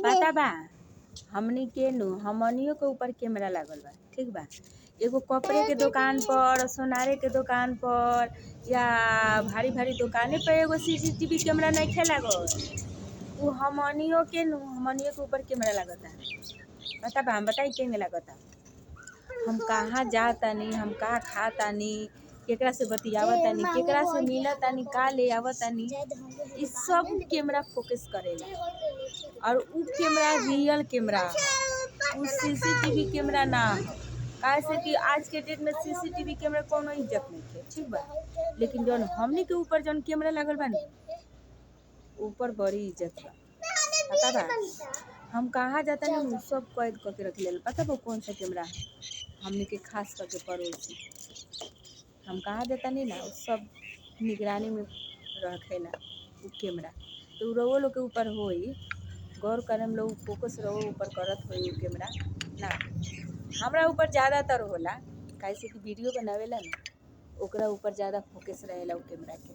पता बा हमनी के हमनियों के ऊपर कैमरा लागल बा, ठीक बा। एगो कपड़े के दुकान पर, सोनारे के दुकान पर या भारी भारी दुकाने पर एगो सीसीटीवी कैमरा नइखे लागल। उ हमनियों के ऊपर कैमरा लागता। पता बा हम बताई केंगे लागता। हम कहाँ जातानी, हम का खातानी, केकरा से बतियावतानी, केकरा से मिलतानी, का ले आवतानी, इ सब कैमरा फोकस करेला। और उ कैमरा रियल कैमरा ह, उ सीसीटीवी कैमरा ना ह। काहे से कि आज के डेट में सीसीटीवी कैमरा कोनो इज्जत नइखे, ठीक बा। लेकिन जौन हमनी के ऊपर जौन कैमरा लागल बा ऊपर बड़ी इज्जत बा। पता बा हम कहाँ जातानी उ सब कैद करके रख लेला। पता बा कौन सा कैमरा है? हमनी के खास करके पड़ोसी हम कहाँ जातानी ना उ सब निगरानी में रखेला उ कैमरा। तो रउआ लोग के ऊपर होई, गौर करम लोग फोकस रउआ ऊपर करत होई उ कैमरा ना। हमरा ऊपर ज़्यादातर होला, काहे से कि वीडियो बनावेला ना, ओकरा ऊपर ज़्यादा फोकस रहेला उ कैमरा के।